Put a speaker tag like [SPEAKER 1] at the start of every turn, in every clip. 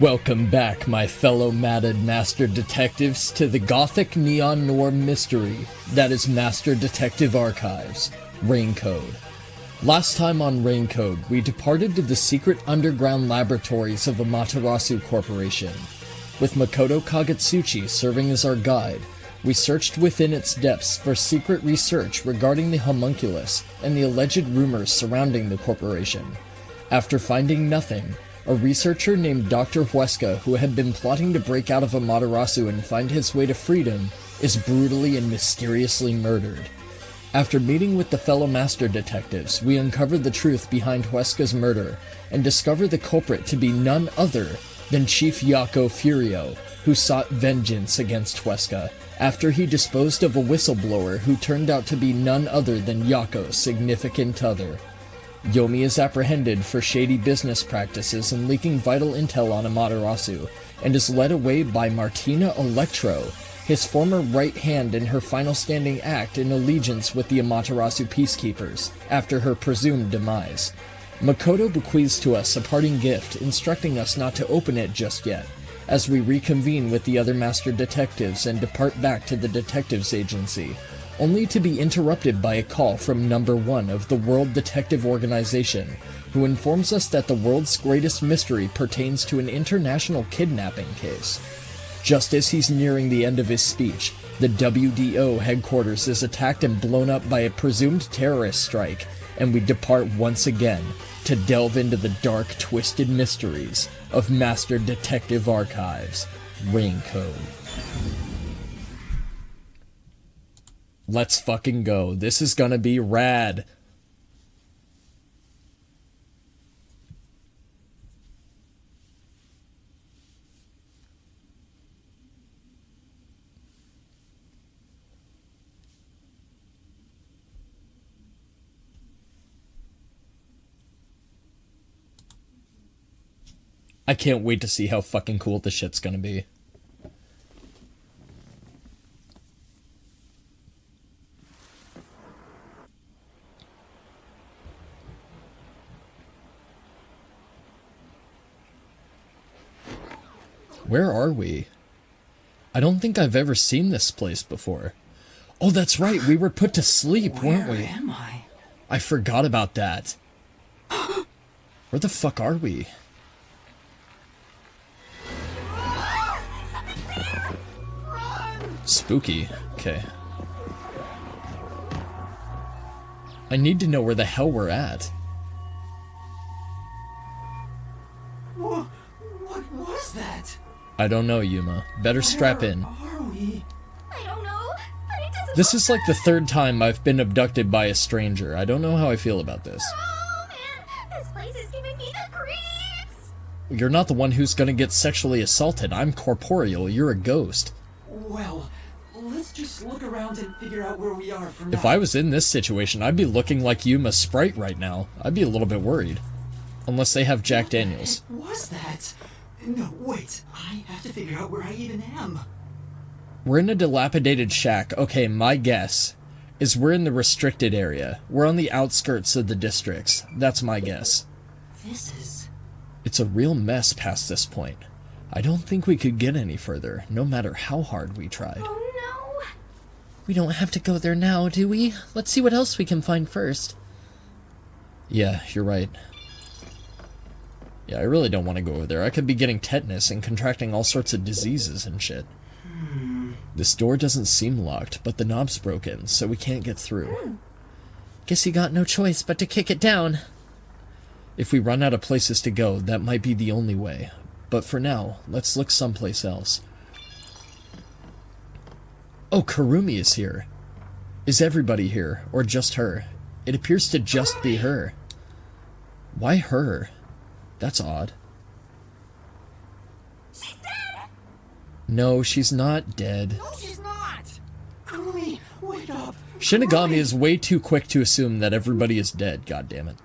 [SPEAKER 1] Welcome back, my fellow matted master detectives, to the gothic neon noir mystery that is Master Detective Archives, Rain Code. Last time on Rain Code, we departed to the secret underground laboratories of Amaterasu Corporation. With Makoto Kagetsuchi serving as our guide, we searched within its depths for secret research regarding the homunculus and the alleged rumors surrounding the corporation. After finding nothing, a researcher named Dr. Huesca, who had been plotting to break out of Amaterasu and find his way to freedom, is brutally and mysteriously murdered. After meeting with the fellow master detectives, we uncover the truth behind Huesca's murder, and discover the culprit to be none other than Chief Yako Furio, who sought vengeance against Huesca, after he disposed of a whistleblower who turned out to be none other than Yako's significant other. Yomi is apprehended for shady business practices and leaking vital intel on Amaterasu, and is led away by Martina Electro, his former right hand in her final standing act in allegiance with the Amaterasu Peacekeepers, after her presumed demise. Makoto bequeaths to us a parting gift, instructing us not to open it just yet, as we reconvene with the other master detectives and depart back to the detectives agency, only to be interrupted by a call from number 1 of the World Detective Organization, who informs us that the world's greatest mystery pertains to an international kidnapping case. Just as he's nearing the end of his speech, the WDO headquarters is attacked and blown up by a presumed terrorist strike, and we depart once again to delve into the dark, twisted mysteries of Master Detective Archives, Rain Code. Let's fucking go. This is gonna be rad. I can't wait to see how fucking cool this shit's gonna be. Where are we? I don't think I've ever seen this place before. Oh, that's right, we were put to sleep, weren't we?
[SPEAKER 2] Where am I?
[SPEAKER 1] I forgot about that. Where the fuck are we? Spooky. Okay. I need to know where the hell we're at.
[SPEAKER 2] What was that?
[SPEAKER 1] I don't know, Yuma. Better strap in.
[SPEAKER 2] Where are we?
[SPEAKER 3] I don't know, but it doesn't.
[SPEAKER 1] This is like the 3rd time I've been abducted by a stranger. I don't know how I feel about this.
[SPEAKER 3] Oh man, this place is giving me the creeps.
[SPEAKER 1] You're not the one who's gonna get sexually assaulted. I'm corporeal. You're a ghost.
[SPEAKER 2] Well, let's just look around and figure out where we are from now.
[SPEAKER 1] If I was in this situation, I'd be looking like Yuma Sprite right now. I'd be a little bit worried. Unless they have Jack Daniels.
[SPEAKER 2] What was that? No, wait. I have to figure out where I even am.
[SPEAKER 1] We're in a dilapidated shack. Okay, my guess is we're in the restricted area. We're on the outskirts of the districts. That's my guess.
[SPEAKER 2] This is...
[SPEAKER 1] It's a real mess past this point. I don't think we could get any further, no matter how hard we tried.
[SPEAKER 3] Oh no.
[SPEAKER 4] We don't have to go there now, do we? Let's see what else we can find first.
[SPEAKER 1] Yeah, you're right. Yeah, I really don't want to go over there. I could be getting tetanus and contracting all sorts of diseases and shit. This door doesn't seem locked, but the knob's broken, so we can't get through.
[SPEAKER 4] Guess you got no choice but to kick it down.
[SPEAKER 1] If we run out of places to go, that might be the only way. But for now, let's look someplace else. Oh, Kurumi is here. Is everybody here, or just her? It appears to just be her. Why her? That's odd.
[SPEAKER 3] She's dead.
[SPEAKER 1] No, she's not dead.
[SPEAKER 3] No, she's not.
[SPEAKER 2] Kurumi, wake up!
[SPEAKER 1] Shinigami is way too quick to assume that everybody is dead, goddammit.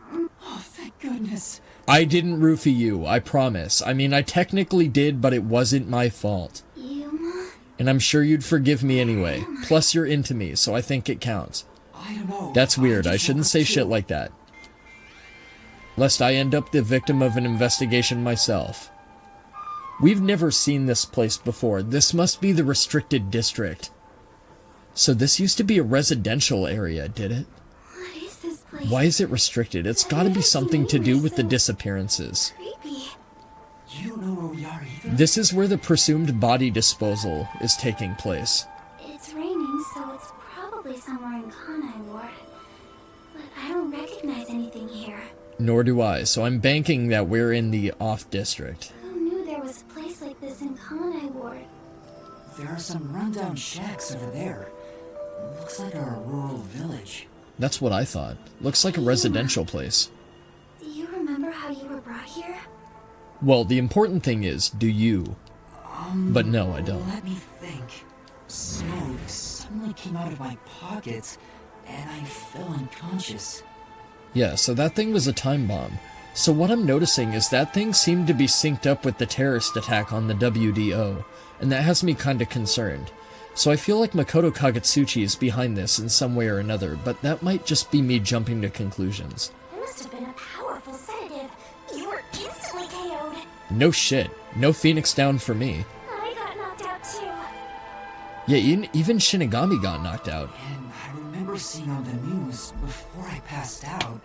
[SPEAKER 2] Oh, thank goodness.
[SPEAKER 1] I didn't roofie you, I promise. I mean, I technically did, but it wasn't my fault.
[SPEAKER 3] Yuma.
[SPEAKER 1] And I'm sure you'd forgive me anyway. Plus, you're into me, so I think it counts.
[SPEAKER 2] I don't know.
[SPEAKER 1] That's weird, I
[SPEAKER 2] just
[SPEAKER 1] shouldn't
[SPEAKER 2] woke
[SPEAKER 1] say
[SPEAKER 2] up
[SPEAKER 1] shit
[SPEAKER 2] too.
[SPEAKER 1] like that. Lest I end up the victim of an investigation myself. We've never seen this place before. This must be the restricted district. So this used to be a residential area, did it?
[SPEAKER 3] What is this place?
[SPEAKER 1] Why is it restricted? It's gotta be something to do with the disappearances.
[SPEAKER 3] Creepy.
[SPEAKER 2] You don't know where we are either?
[SPEAKER 1] This is where the presumed body disposal is taking place.
[SPEAKER 3] It's raining, so it's probably somewhere in Kanai Ward. But I don't recognize anything here.
[SPEAKER 1] Nor do I, so I'm banking that we're in the off district.
[SPEAKER 3] Who knew there was a place like this in Kanai Ward?
[SPEAKER 2] There are some rundown shacks over there. Looks like a rural village.
[SPEAKER 1] That's what I thought. Looks like a residential place.
[SPEAKER 3] Do you remember how you were brought here?
[SPEAKER 1] Well, the important thing is, do you? But no, I don't.
[SPEAKER 2] Let me think. Smoke suddenly came out of my pockets, and I fell unconscious.
[SPEAKER 1] Yeah, so that thing was a time bomb. So what I'm noticing is that thing seemed to be synced up with the terrorist attack on the WDO, and that has me kinda concerned. So I feel like Makoto Kagetsuchi is behind this in some way or another, but that might just be me jumping to conclusions.
[SPEAKER 3] It must have been a powerful sedative. You were instantly KO'd.
[SPEAKER 1] No shit. No Phoenix down for me.
[SPEAKER 3] I got knocked out too.
[SPEAKER 1] Yeah, even Shinigami got knocked out.
[SPEAKER 2] And I remember seeing on the news before I passed out.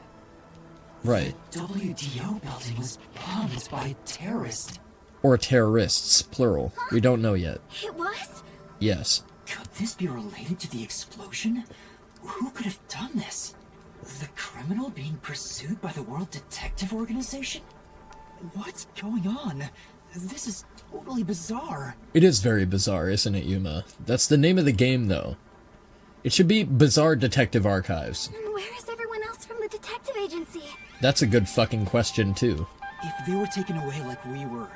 [SPEAKER 1] Right.
[SPEAKER 2] The WDO building was bombed by terrorists.
[SPEAKER 1] Or terrorists, plural. We don't know yet.
[SPEAKER 3] It was?
[SPEAKER 1] Yes.
[SPEAKER 2] Could this be related to the explosion? Who could have done this? The criminal being pursued by the World Detective Organization? What's going on? This is totally bizarre.
[SPEAKER 1] It is very bizarre, isn't it, Yuma? That's the name of the game, though. It should be Bizarre Detective Archives.
[SPEAKER 3] And where is everyone else from the detective agency?
[SPEAKER 1] That's a good fucking question, too.
[SPEAKER 2] If they were taken away like we were,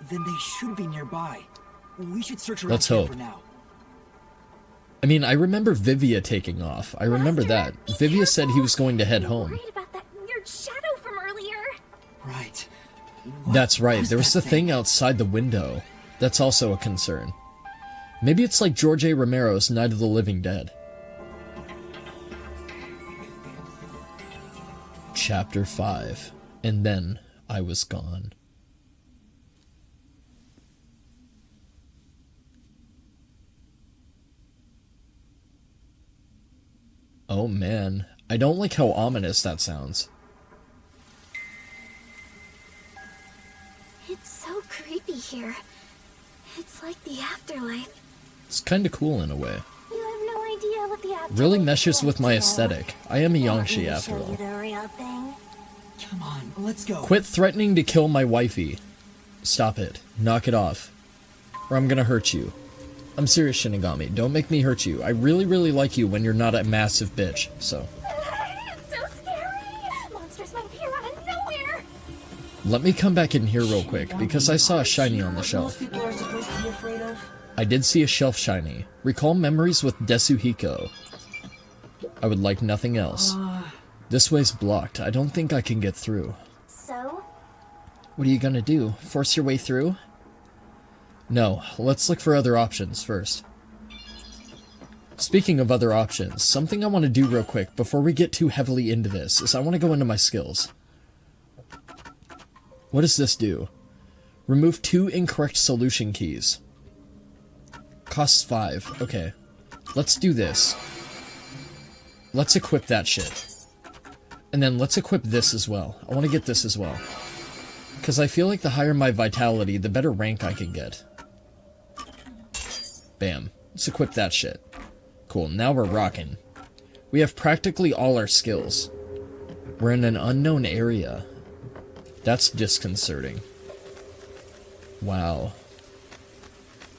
[SPEAKER 2] then they should be nearby. We should search around
[SPEAKER 1] Let's
[SPEAKER 2] here
[SPEAKER 1] hope.
[SPEAKER 2] for now.
[SPEAKER 1] I mean, I remember Vivia taking off. I remember that. Vivia said he was going to head
[SPEAKER 3] I'm
[SPEAKER 1] home.
[SPEAKER 3] worried about that weird shadow from earlier.
[SPEAKER 2] Right.
[SPEAKER 1] That's right, there was the thing outside the window. That's also a concern. Maybe it's like George A. Romero's Night of the Living Dead. Chapter 5. And then I was gone. Oh man, I don't like how ominous that sounds.
[SPEAKER 3] It's so creepy here. It's like the afterlife.
[SPEAKER 1] It's kinda cool in a way.
[SPEAKER 3] You have no idea what the afterlife
[SPEAKER 1] Really
[SPEAKER 3] is
[SPEAKER 1] meshes
[SPEAKER 3] like,
[SPEAKER 1] with my
[SPEAKER 3] you know.
[SPEAKER 1] aesthetic. I am a
[SPEAKER 3] Want me
[SPEAKER 1] Yangshi
[SPEAKER 3] to
[SPEAKER 1] after
[SPEAKER 3] show
[SPEAKER 1] all.
[SPEAKER 3] you the real thing?
[SPEAKER 2] Come on, let's go.
[SPEAKER 1] Quit threatening to kill my wifey. Stop it. Knock it off. Or I'm gonna hurt you. I'm serious, Shinigami. Don't make me hurt you. I really, really like you when you're not a massive bitch, so.
[SPEAKER 3] It's so scary. Monsters might appear out of nowhere.
[SPEAKER 1] Let me come back in here real quick, because I saw a shiny on the shelf.
[SPEAKER 2] Most people are supposed to be afraid of.
[SPEAKER 1] I did see a shelf shiny. Recall memories with Desuhiko. I would like nothing else. This way's blocked. I don't think I can get through.
[SPEAKER 3] So?
[SPEAKER 1] What are you gonna do? Force your way through? No, let's look for other options first. Speaking of other options, something I want to do real quick before we get too heavily into this is I want to go into my skills. What does this do? Remove 2 incorrect solution keys. Costs 5. Okay. Let's do this. Let's equip that shit. And then let's equip this as well. I want to get this as well. Because I feel like the higher my vitality, the better rank I can get. Bam. Let's equip that shit. Cool, now we're rocking. We have practically all our skills. We're in an unknown area. That's disconcerting. Wow.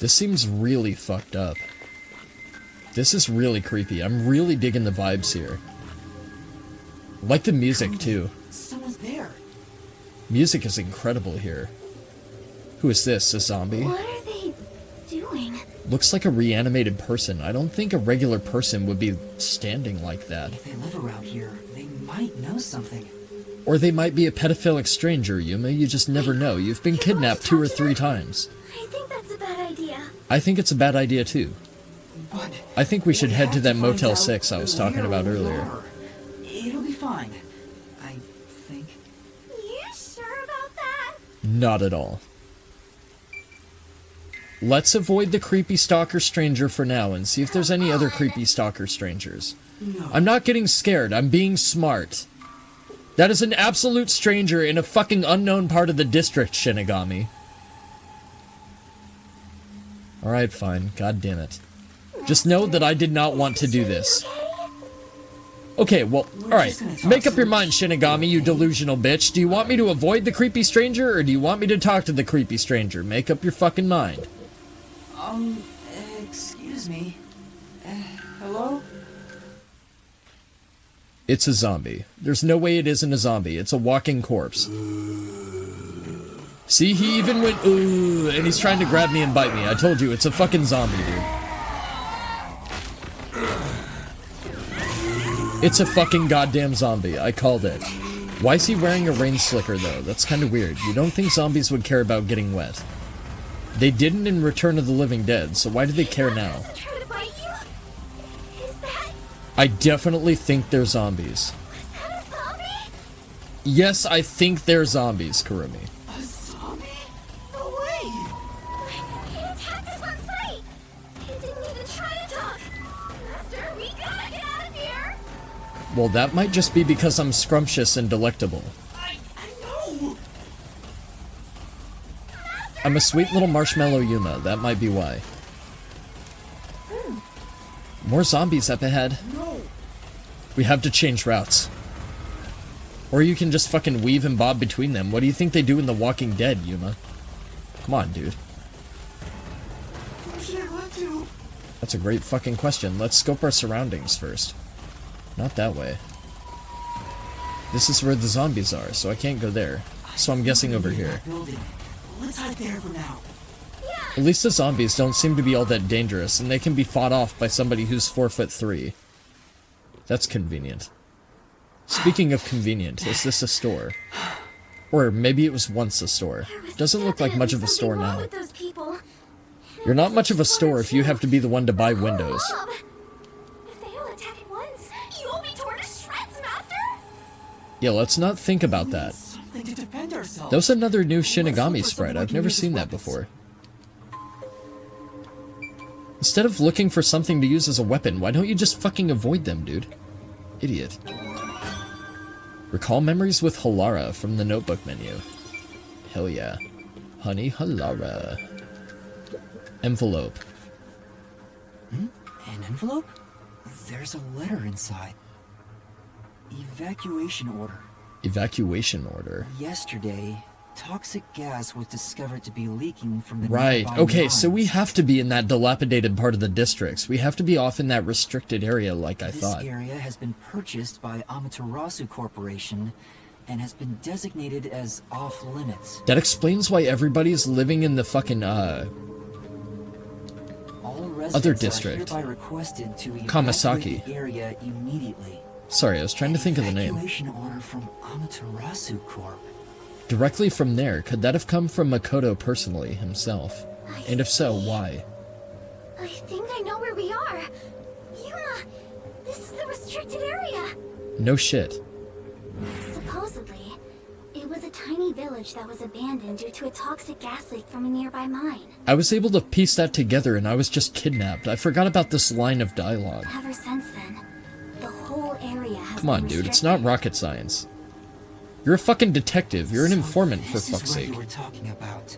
[SPEAKER 1] This seems really fucked up. This is really creepy. I'm really digging the vibes here. I like the music, too.
[SPEAKER 2] Someone's there.
[SPEAKER 1] Music is incredible here. Who is this, a zombie?
[SPEAKER 3] What are they doing?
[SPEAKER 1] Looks like a reanimated person. I don't think a regular person would be standing like that.
[SPEAKER 2] If they live around here, they might know something.
[SPEAKER 1] Or they might be a pedophilic stranger, Yuma. You just never know. You've been kidnapped 2 or 3 times.
[SPEAKER 3] I think that's a bad idea.
[SPEAKER 1] I think it's a bad idea, too.
[SPEAKER 2] But
[SPEAKER 1] I think we should head to that
[SPEAKER 2] find
[SPEAKER 1] Motel
[SPEAKER 2] out
[SPEAKER 1] 6 I was talking
[SPEAKER 2] where
[SPEAKER 1] about
[SPEAKER 2] we
[SPEAKER 1] earlier.
[SPEAKER 2] are. It'll be fine. I think.
[SPEAKER 3] You sure about that?
[SPEAKER 1] Not at all. Let's avoid the creepy stalker stranger for now and see if there's any other creepy stalker strangers.
[SPEAKER 2] No.
[SPEAKER 1] I'm not getting scared. I'm being smart. That is an absolute stranger in a fucking unknown part of the district, Shinigami. Alright, fine. God damn it. Just know that I did not want to do this. Okay, well, alright. Make up your mind, Shinigami, you delusional bitch. Do you want me to avoid the creepy stranger, or do you want me to talk to the creepy stranger? Make up your fucking mind.
[SPEAKER 2] Excuse me. Hello?
[SPEAKER 1] It's a zombie. There's no way it isn't a zombie. It's a walking corpse. See, he even went, ooh, and he's trying to grab me and bite me. I told you, it's a fucking zombie, dude. It's a fucking goddamn zombie. I called it. Why is he wearing a rain slicker, though? That's kind of weird. You don't think zombies would care about getting wet. They didn't in Return of the Living Dead, so why do they care now? I definitely think they're zombies. Yes, I think they're zombies, Kurumi.
[SPEAKER 2] A zombie? No way!
[SPEAKER 3] He attacked us on sight! He didn't even try to talk! Master, we gotta get out of here!
[SPEAKER 1] Well, that might just be because I'm scrumptious and delectable.
[SPEAKER 2] I know!
[SPEAKER 1] I'm a sweet little marshmallow Yuma. That might be why. More zombies up ahead.
[SPEAKER 2] No!
[SPEAKER 1] We have to change routes. Or you can just fucking weave and bob between them. What do you think they do in The Walking Dead, Yuma? Come on, dude.
[SPEAKER 2] Where should I run to?
[SPEAKER 1] That's a great fucking question. Let's scope our surroundings first. Not that way. This is where the zombies are, so I can't go there. So I'm guessing over here.
[SPEAKER 2] Building. Let's hide there for now.
[SPEAKER 1] At least the zombies don't seem to be all that dangerous, and they can be fought off by somebody who's 4'3". That's convenient. Speaking of convenient, is this a store? Or maybe it was once a store. Doesn't look like much of a store now. You're not much of a store if you have to be the one to buy windows.
[SPEAKER 3] If they all attack at once, you will be torn to shreds, Master!
[SPEAKER 1] Yeah, let's not think about that.
[SPEAKER 2] Something to defend ourselves.
[SPEAKER 1] That was another new Shinigami sprite. I've never seen that before. Instead of looking for something to use as a weapon, why don't you just fucking avoid them, dude? Idiot. Recall memories with Halara from the notebook menu. Hell yeah. Honey Halara. Envelope.
[SPEAKER 2] An envelope? There's a letter inside. Evacuation order.
[SPEAKER 1] Evacuation order.
[SPEAKER 2] Yesterday, toxic gas was discovered to be leaking from the
[SPEAKER 1] Right,
[SPEAKER 2] nearby
[SPEAKER 1] okay, so we
[SPEAKER 2] mines.
[SPEAKER 1] have to be in that dilapidated part of the districts. We have to be off in that restricted area like I thought.
[SPEAKER 2] This area has been purchased by Amaterasu Corporation and has been designated as off-limits.
[SPEAKER 1] That explains why everybody's living in the fucking,
[SPEAKER 2] All residents
[SPEAKER 1] other district.
[SPEAKER 2] are hereby requested to
[SPEAKER 1] Kamasaki.
[SPEAKER 2] evacuate the area immediately.
[SPEAKER 1] Sorry, I was trying to think of the name.
[SPEAKER 2] Evacuation order from Amaterasu Corp.
[SPEAKER 1] Directly from there, could that have come from Makoto personally, himself? And if so, why?
[SPEAKER 3] I think I know where we are. Yuma, this is the restricted area.
[SPEAKER 1] No shit.
[SPEAKER 3] Supposedly, it was a tiny village that was abandoned due to a toxic gas leak from a nearby mine.
[SPEAKER 1] I was able to piece that together and I was just kidnapped. I forgot about this line of dialogue.
[SPEAKER 3] Ever since then, the whole area has
[SPEAKER 1] Come on,
[SPEAKER 3] been
[SPEAKER 1] dude, it's not
[SPEAKER 3] restricted.
[SPEAKER 1] rocket science. You're a fucking detective. You're an
[SPEAKER 2] So
[SPEAKER 1] informant, for
[SPEAKER 2] this is
[SPEAKER 1] fuck's
[SPEAKER 2] what
[SPEAKER 1] sake.
[SPEAKER 2] you were talking about.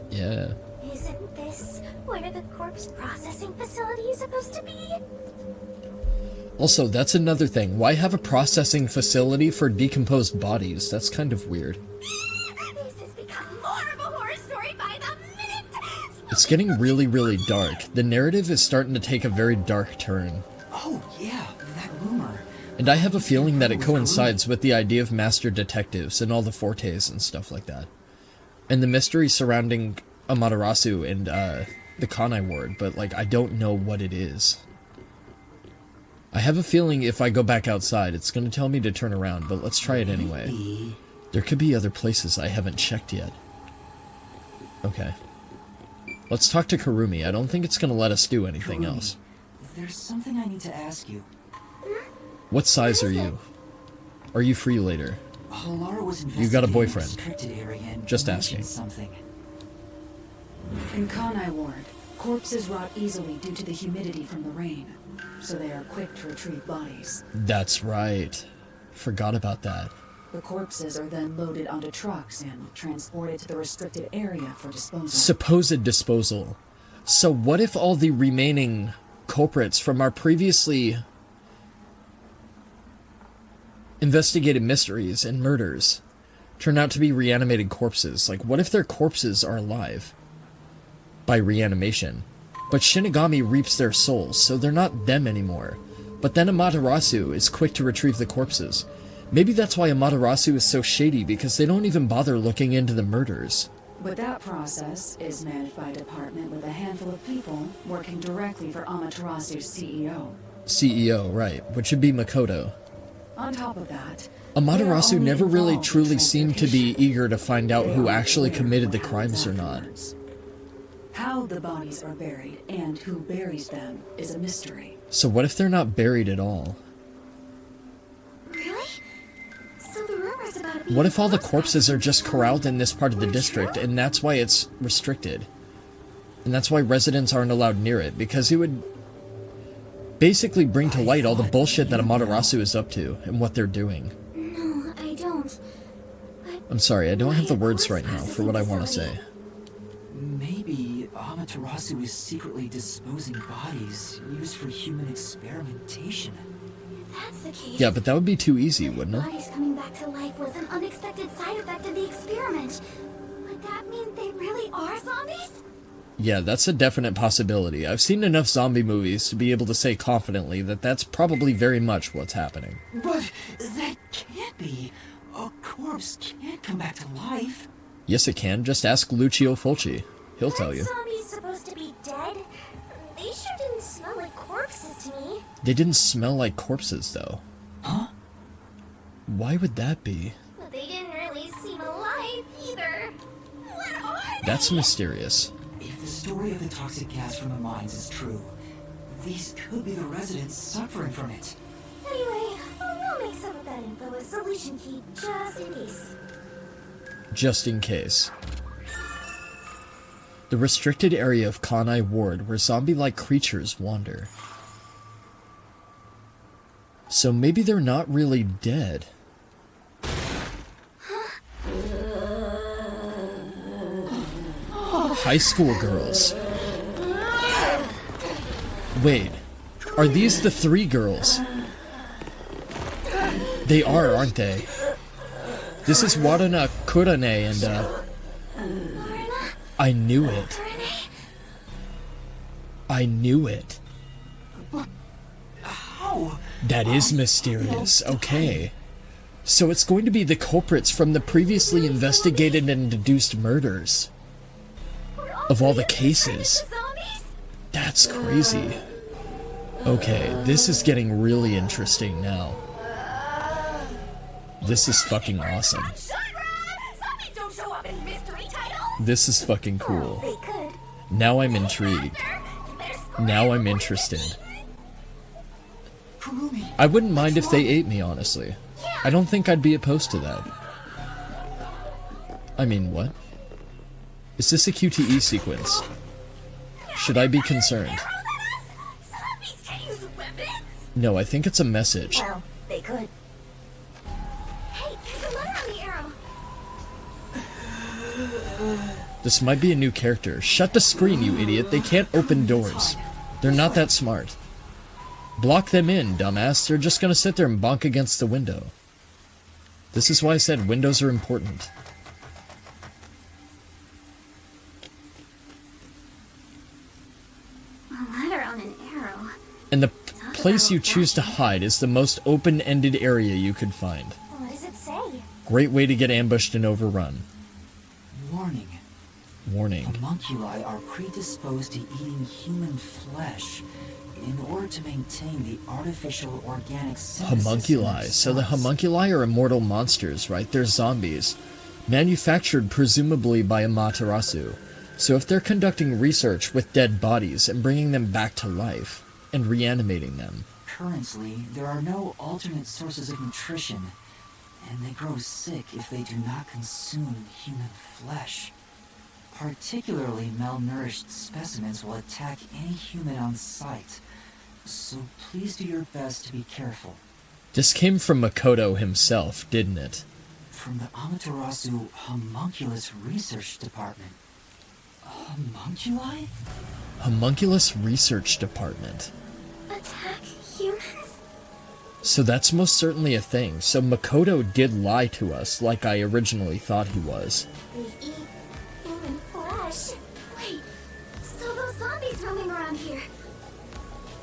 [SPEAKER 1] Yeah.
[SPEAKER 3] Isn't this where the corpse processing facility is supposed to be?
[SPEAKER 1] Also, that's another thing. Why have a processing facility for decomposed bodies? That's kind of weird.
[SPEAKER 3] This has become more of a horror story by the minute!
[SPEAKER 1] It's getting really, really dark. The narrative is starting to take a very dark turn.
[SPEAKER 2] Oh, yeah, that rumor.
[SPEAKER 1] And I have a feeling that it coincides with the idea of master detectives and all the fortes and stuff like that. And the mystery surrounding Amaterasu and the Kanai Ward, but like I don't know what it is. I have a feeling if I go back outside, it's going to tell me to turn around, but let's try it anyway.
[SPEAKER 2] Maybe.
[SPEAKER 1] There could be other places I haven't checked yet. Okay. Let's talk to Kurumi. I don't think it's going to let us do anything
[SPEAKER 2] Kurumi,
[SPEAKER 1] else.
[SPEAKER 2] There's something I need to ask you.
[SPEAKER 1] What size are you? Are you free later?
[SPEAKER 2] Halara was
[SPEAKER 1] You got a
[SPEAKER 2] investigating
[SPEAKER 1] boyfriend.
[SPEAKER 2] restricted area and
[SPEAKER 1] Just
[SPEAKER 2] mentioned
[SPEAKER 1] asking.
[SPEAKER 2] something.
[SPEAKER 5] In Kanai Ward, corpses rot easily due to the humidity from the rain, so they are quick to retrieve bodies.
[SPEAKER 1] That's right. Forgot about that.
[SPEAKER 5] The corpses are then loaded onto trucks and transported to the restricted area for disposal.
[SPEAKER 1] Supposed disposal. So what if all the remaining culprits from our previously investigated mysteries and murders turn out to be reanimated corpses? Like, what if their corpses are alive by reanimation, but Shinigami reaps their souls, so they're not them anymore? But then Amaterasu is quick to retrieve the corpses. Maybe that's why Amaterasu is so shady, because they don't even bother looking into the murders.
[SPEAKER 5] But that process is managed by a department with a handful of people working directly for Amaterasu's CEO.
[SPEAKER 1] CEO, right, which would be Makoto.
[SPEAKER 5] On top of that,
[SPEAKER 1] Amaterasu
[SPEAKER 5] they are
[SPEAKER 1] never
[SPEAKER 5] only
[SPEAKER 1] really
[SPEAKER 5] involved
[SPEAKER 1] truly
[SPEAKER 5] in
[SPEAKER 1] seemed to be
[SPEAKER 5] transportation.
[SPEAKER 1] eager to find out
[SPEAKER 5] They
[SPEAKER 1] who
[SPEAKER 5] are
[SPEAKER 1] actually
[SPEAKER 5] clear
[SPEAKER 1] committed the
[SPEAKER 5] what
[SPEAKER 1] crimes or
[SPEAKER 5] happens
[SPEAKER 1] not.
[SPEAKER 5] afterwards. How the bodies are buried and who buries them is a mystery.
[SPEAKER 1] So what if they're not buried at all?
[SPEAKER 3] Really? So the rumors about being
[SPEAKER 1] What if all the
[SPEAKER 3] close
[SPEAKER 1] corpses
[SPEAKER 3] by
[SPEAKER 1] are just corralled in this part of the
[SPEAKER 3] were
[SPEAKER 1] district,
[SPEAKER 3] true?
[SPEAKER 1] and that's why it's restricted? And that's why residents aren't allowed near it, because it would basically bring to light all the bullshit that Amaterasu is up to, and what they're doing.
[SPEAKER 3] No, I don't. But
[SPEAKER 1] I'm sorry, I don't have the words
[SPEAKER 3] corpse
[SPEAKER 1] right now for what I want to
[SPEAKER 3] facility.
[SPEAKER 1] say.
[SPEAKER 2] Maybe Amaterasu is secretly disposing bodies used for human experimentation.
[SPEAKER 3] That's the case.
[SPEAKER 1] Yeah, but that would be too easy, wouldn't it?
[SPEAKER 3] Bodies coming back to life was an unexpected side effect of the experiment. Would that mean they really are zombies?
[SPEAKER 1] Yeah, that's a definite possibility. I've seen enough zombie movies to be able to say confidently that that's probably very much what's happening.
[SPEAKER 2] But that can't be. A corpse can't come back to life.
[SPEAKER 1] Yes, it can. Just ask Lucio Fulci. He'll tell you.
[SPEAKER 3] Zombies supposed to be dead? They sure didn't smell like corpses to me.
[SPEAKER 1] They didn't smell like corpses, though.
[SPEAKER 2] Huh?
[SPEAKER 1] Why would that be?
[SPEAKER 3] But they didn't really seem alive either. What are they?
[SPEAKER 1] That's mysterious.
[SPEAKER 2] If the story of the toxic gas from the mines is true, these could be the residents suffering from it.
[SPEAKER 3] Anyway, we'll make some of that info a solution key just in case.
[SPEAKER 1] Just in case. The restricted area of Kanai Ward where zombie-like creatures wander. So maybe they're not really dead. High school girls. Wait, are these the 3 girls? They are, aren't they? This is Warana Kurane and, I knew it. I knew it.
[SPEAKER 2] How?
[SPEAKER 1] That is mysterious. Okay. So it's going to be the culprits from the previously investigated and deduced murders. Of all the cases.
[SPEAKER 3] Zombies?
[SPEAKER 1] That's crazy. Okay, this is getting really interesting now. This is fucking awesome.
[SPEAKER 3] Zombies don't show up in mystery titles.
[SPEAKER 1] This is fucking cool.
[SPEAKER 3] They could.
[SPEAKER 1] Now I'm intrigued. Now I'm interested.
[SPEAKER 2] Kurumi,
[SPEAKER 1] I wouldn't mind if they ate me, honestly. I don't think I'd be opposed to that. I mean, what? Is this a QTE sequence? Should I be concerned?
[SPEAKER 3] Zombies can use weapons.
[SPEAKER 1] No, I think it's a message.
[SPEAKER 3] Well, they could. Hey, there's a letter on the arrow.
[SPEAKER 1] This might be a new character. Shut the screen, you idiot. They can't open doors. They're not that smart. Block them in, dumbass. They're just gonna sit there and bonk against the window. This is why I said windows are important.
[SPEAKER 3] A letter on an arrow.
[SPEAKER 1] And the place you choose to hide is the most open-ended area you could find.
[SPEAKER 3] What does it say?
[SPEAKER 1] Great way to get ambushed and overrun.
[SPEAKER 2] warning.
[SPEAKER 1] Warning.
[SPEAKER 2] Homunculi are predisposed to eating human flesh in order to maintain the artificial organic synthesis.
[SPEAKER 1] Homunculi. So the homunculi are immortal monsters, right? They're zombies. Manufactured presumably by Amaterasu. So if they're conducting research with dead bodies and bringing them back to life and reanimating them.
[SPEAKER 2] Currently, there are no alternate sources of nutrition, and they grow sick if they do not consume human flesh. particularly malnourished specimens will attack any human on sight. So please do your best to be careful.
[SPEAKER 1] This came from Makoto himself, didn't it?
[SPEAKER 2] From the Amaterasu Homunculus Research Department. Homunculi?
[SPEAKER 1] Homunculus Research Department.
[SPEAKER 3] Attack humans?
[SPEAKER 1] So that's most certainly a thing. So Makoto did lie to us, like I originally thought he was.
[SPEAKER 3] They eat human flesh. Wait, so those zombies roaming around here,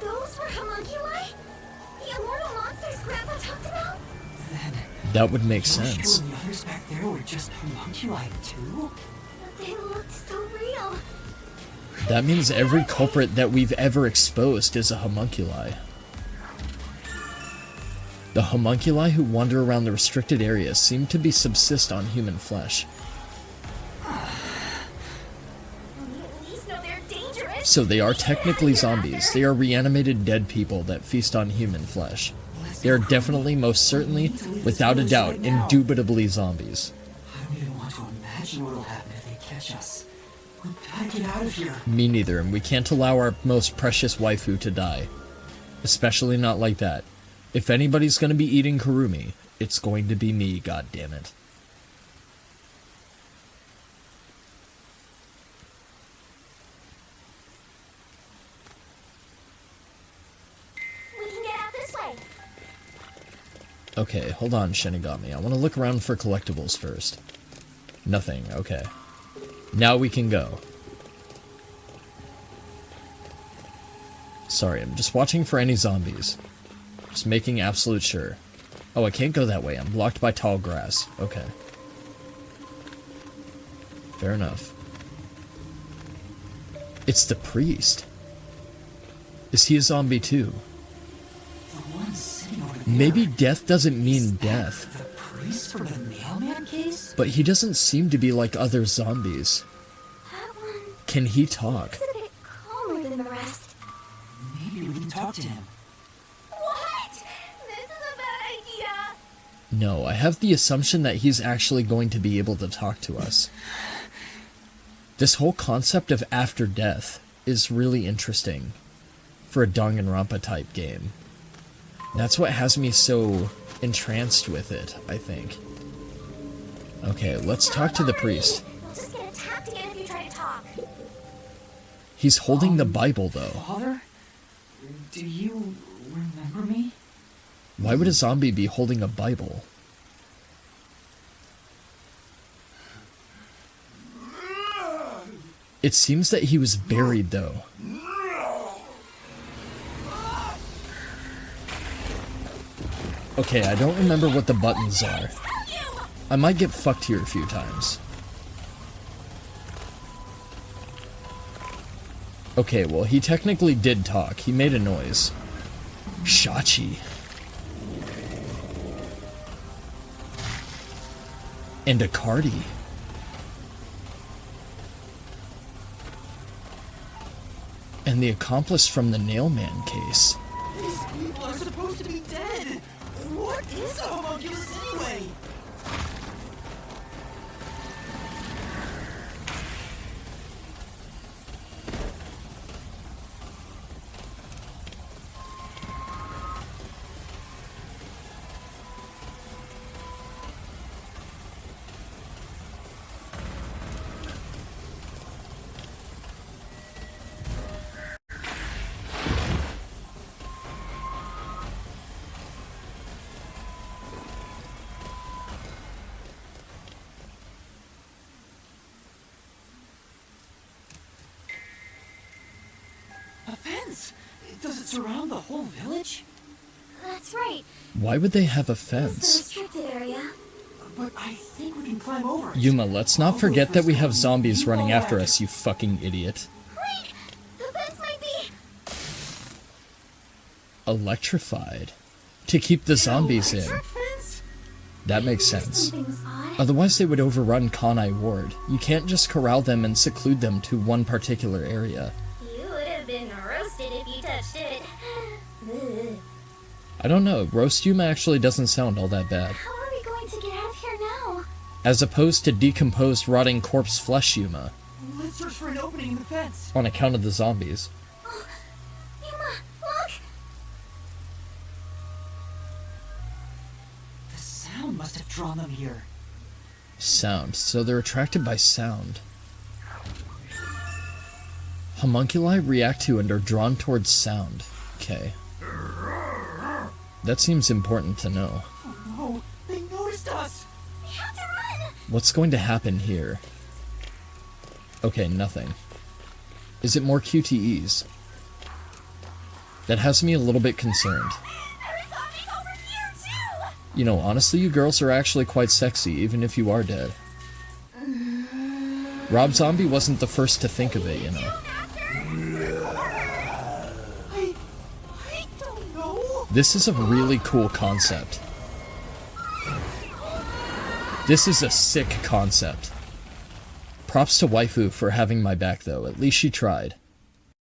[SPEAKER 3] those were homunculi? The immortal monsters Grandpa talked about?
[SPEAKER 2] Then...
[SPEAKER 1] That would make
[SPEAKER 2] you're
[SPEAKER 1] sense.
[SPEAKER 2] sure the others back there were just homunculi too?
[SPEAKER 3] But they looked so real.
[SPEAKER 1] That means every culprit that we've ever exposed is a homunculi. The homunculi who wander around the restricted areas seem to be subsist on human flesh.
[SPEAKER 3] We at least know they're dangerous.
[SPEAKER 1] So they are technically zombies. They are reanimated dead people that feast on human flesh. They are definitely, most certainly, without a doubt, indubitably zombies.
[SPEAKER 2] I don't even want to imagine what'll happen if they catch us. We gotta get out of here.
[SPEAKER 1] Me neither, and we can't allow our most precious waifu to die. Especially not like that. If anybody's gonna be eating Kurumi, it's going to be me, goddammit.
[SPEAKER 3] We can get out this way.
[SPEAKER 1] Okay, hold on, Shinigami. I want to look around for collectibles first. Nothing, okay. Now we can go. Sorry, I'm just watching for any zombies. Just making absolute sure. Oh, I can't go that way. I'm blocked by tall grass. Okay. Fair enough. It's the priest. Is he a zombie too?
[SPEAKER 2] The one sitting over there.
[SPEAKER 1] Maybe death doesn't mean
[SPEAKER 2] Is that
[SPEAKER 1] death,
[SPEAKER 2] the priest from the mailman case?
[SPEAKER 1] but he doesn't seem to be like other zombies.
[SPEAKER 3] That one
[SPEAKER 1] Can he talk?
[SPEAKER 3] is a bit calmer than the rest.
[SPEAKER 2] Maybe we can talk to him.
[SPEAKER 3] What? This is a bad idea.
[SPEAKER 1] No, I have the assumption that he's actually going to be able to talk to us. This whole concept of after death is really interesting for a Danganronpa type game. That's what has me so entranced with it, I think. Okay, let's talk to the priest.
[SPEAKER 3] You'll just get attacked again if you try to talk.
[SPEAKER 1] He's holding the Bible, though.
[SPEAKER 2] Father? Do you remember me?
[SPEAKER 1] Why would a zombie be holding a Bible? It seems that he was buried, though. Okay, I don't remember what the buttons are. I might get fucked here a few times. Okay, well, he technically did talk. He made a noise. Shachi. And a Cardi. And the accomplice from the Nailman case.
[SPEAKER 2] These people are supposed to be dead. What is a homunculus anyway? A fence? Does it surround the whole village?
[SPEAKER 3] That's right.
[SPEAKER 1] Why would they have a
[SPEAKER 3] It's the
[SPEAKER 1] fence?
[SPEAKER 3] restricted area.
[SPEAKER 2] But I think we can climb over it.
[SPEAKER 1] Yuma, let's not forget that we have zombies running after us, you fucking idiot.
[SPEAKER 3] Wait! The fence might be...
[SPEAKER 1] Electrified. To keep the zombies in.
[SPEAKER 2] Electric fence?
[SPEAKER 1] That makes
[SPEAKER 3] There's
[SPEAKER 1] sense.
[SPEAKER 3] something's odd.
[SPEAKER 1] Otherwise they would overrun Kanai Ward. You can't just corral them and seclude them to one particular area.
[SPEAKER 3] You would have been roasted if you touched it. Ugh.
[SPEAKER 1] I don't know, roast Yuma actually doesn't sound all that bad.
[SPEAKER 3] How are we going to get out of here now?
[SPEAKER 1] As opposed to decomposed rotting corpse flesh Yuma.
[SPEAKER 2] Let's search for an opening in the fence.
[SPEAKER 1] On account of the zombies.
[SPEAKER 3] Oh, Yuma, look!
[SPEAKER 2] The sound must have drawn them here.
[SPEAKER 1] Sound. So they're attracted by sound. Homunculi react to and are drawn towards sound. Okay. That seems important to know.
[SPEAKER 2] Oh no, they noticed us!
[SPEAKER 3] We have to run!
[SPEAKER 1] What's going to happen here? Okay, nothing. Is it more QTEs? That has me a little bit concerned.
[SPEAKER 3] There are zombies over here too!
[SPEAKER 1] You know, honestly, you girls are actually quite sexy, even if you are dead. Rob Zombie wasn't the first to think of it, you know.
[SPEAKER 2] I don't know.
[SPEAKER 1] This is a really cool concept. This is a sick concept. Props to Waifu for having my back, though. At least she tried.